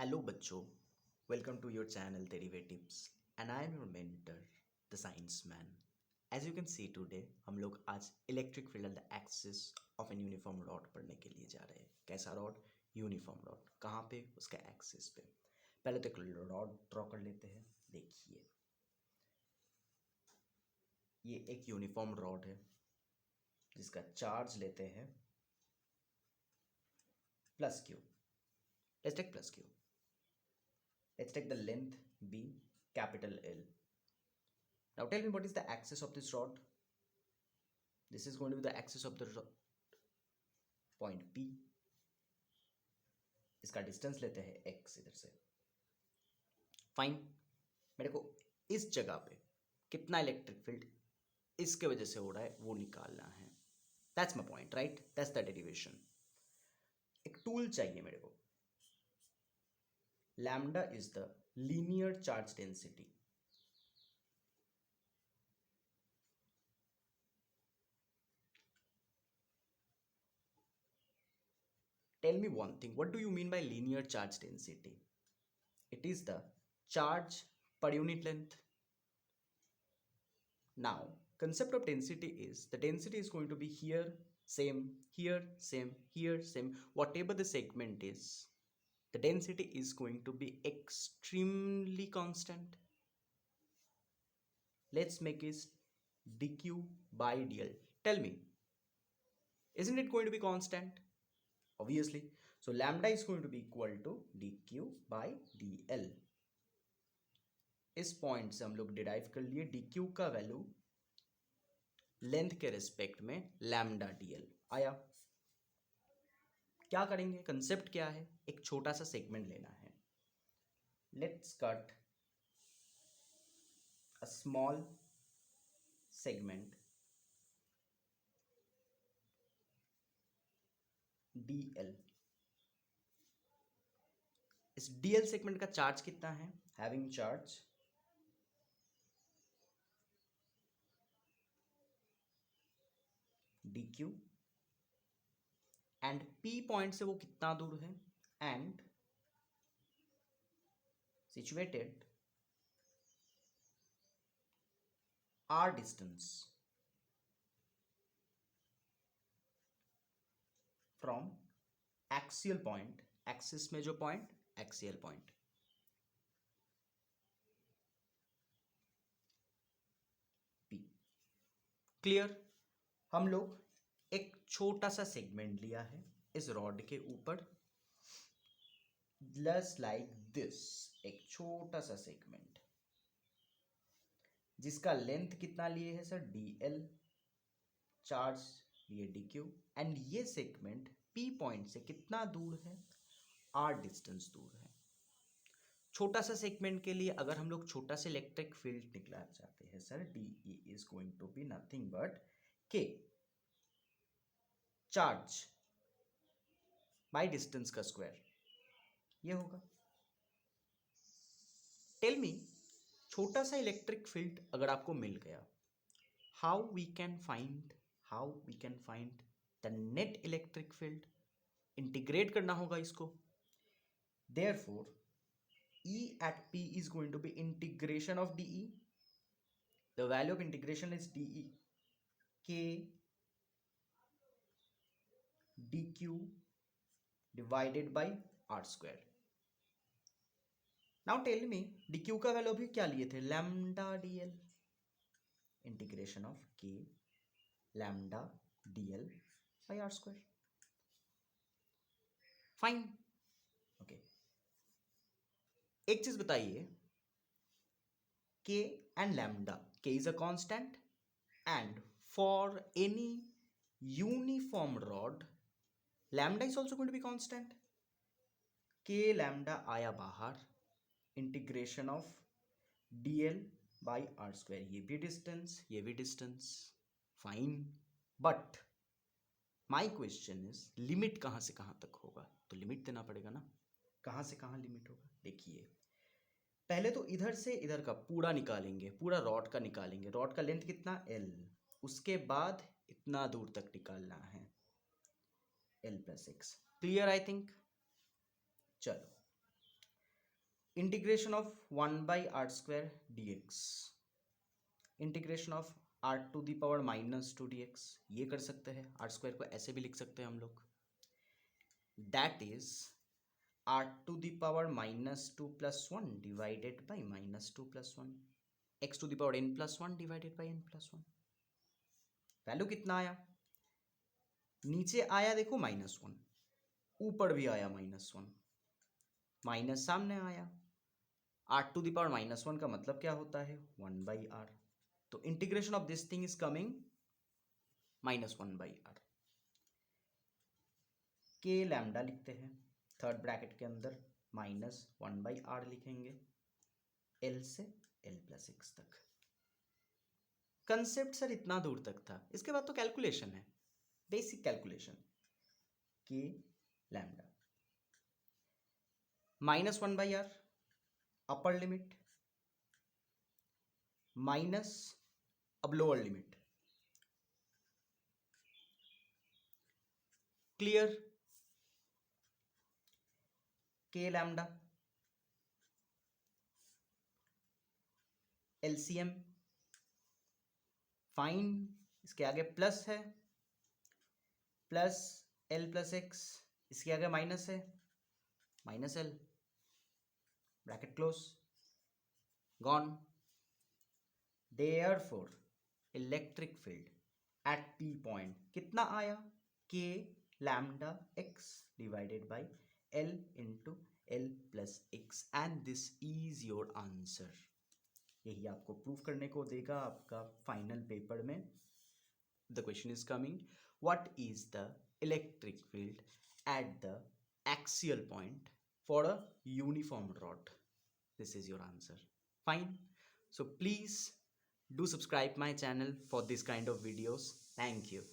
Hello बच्चों, welcome to your channel derivatives and I am your mentor the science man. As you can see today हम लोग आज electric field and the axis of an uniform rod पढ़ने के लिए जा रहे हैं। कैसा रॉड? Uniform rod. कहाँ पे? उसका एक्सिस पे। पहले तो एक रॉड ड्रॉ कर लेते हैं। देखिए, ये एक यूनिफॉर्म रॉड है जिसका चार्ज लेते हैं plus Q. Let's take plus Q. Let's take the length B, capital L. Now tell me, what is the axis of this rod? This is going to be the axis of the point P. इसका distance लेते हैं x इधर से। Fine. मेरे को इस जगह पे कितना इलेक्ट्रिक फील्ड इसके वजह से हो रहा है वो निकालना है। That's my point, right? That's the derivation. एक टूल चाहिए मेरे को। Lambda is the linear charge density. Tell me one thing, what do you mean by linear charge density? It is the charge per unit length. Now, concept of density is the density is going to be here, same, here, same, here, same. Whatever the segment is, the density is going to be extremely constant. Let's make it dq by dl. Tell me, isn't it going to be constant? Obviously. So lambda is going to be equal to dq by dl. इस point से हम लोग derive कर लिए dq का value length के respect में lambda dl आया। क्या करेंगे? कंसेप्ट क्या है? एक छोटा सा सेगमेंट लेना है। Let's cut a small segment dl। इस dl सेगमेंट का चार्ज कितना है? Having charge dq and p point से वो कितना दूर है? And situated r distance from axial point. Axis में जो point, axial point. p clear? हम लोग एक छोटा सा सेगमेंट लिया है इस रॉड के ऊपर, जस्ट लाइक दिस। एक छोटा सा सेगमेंट जिसका लेंथ कितना लिए है सर? dl, चार्ज लिए dq एंड ये सेगमेंट p पॉइंट से कितना दूर है? r डिस्टेंस दूर है। छोटा सा सेगमेंट के लिए अगर हम लोग छोटा सा इलेक्ट्रिक फील्ड निकालना चाहते हैं sir, dE is going to be nothing but k charge by distance का स्क्वायर, ये होगा। टेल मी, छोटा सा इलेक्ट्रिक फील्ड अगर आपको मिल गया, how we can find the net electric field? Integrate करना होगा इसको। Therefore E at P is going to be integration of dE. The value of integration is dE k dq divided by r square. Now tell me, dq का value भी क्या लिए थे? lambda dl. Integration of k lambda dl by r square. Fine. Okay. एक चीज बताइए, k and lambda, k is a constant and for any uniform rod lambda is also going to be constant. k lambda आया बाहर, integration of dl by R square, ये भी distance, ये भी distance. Fine, but my question is limit कहाँ से कहाँ तक होगा? तो लिमिट देना पड़ेगा ना, कहाँ से कहाँ लिमिट होगा। देखिए, पहले तो इधर से इधर का पूरा निकालेंगे, पूरा रॉड का निकालेंगे। रॉड का लेंथ कितना? l। उसके बाद इतना दूर तक निकालना है, l plus x. Clear I think? चलो, integration of 1/r² dx, integration of r⁻² dx, ये कर सकते हैं। r² को ऐसे भी लिख सकते हैं हम लोग, that is r⁻² + 1 divided by -2 + 1, x⁻n+1 divided by n+1। Value कितना आया? नीचे आया देखो -1, ऊपर भी आया -1, माइनस सामने आया। r⁻1 का मतलब क्या होता है? 1/r। तो integration of this thing is coming -1/r। के लैम्डा लिखते हैं, थर्ड ब्रैकेट के अंदर -1/r लिखेंगे, L से L+x तक। कंसेप्ट सर इतना दूर तक था, इसके बाद तो कैलकुलेशन है, बेसिक कैलकुलेशन। के lambda -1/r upper limit minus अब लोअर लिमिट, क्लियर? के लैम्डा एलसीएम फाइन, इसके आगे प्लस है, प्लस L+x, इसके आगे माइनस है, -L, bracket close, gone. Therefore electric field at P point कितना आया? K lambda x divided by L into L+x, and this is your answer. यही आपको प्रूव करने को देगा आपका फाइनल पेपर में। The question is coming, what is the electric field at the axial point for a uniform rod? This is your answer. Fine. So please do subscribe my channel for this kind of videos. Thank you.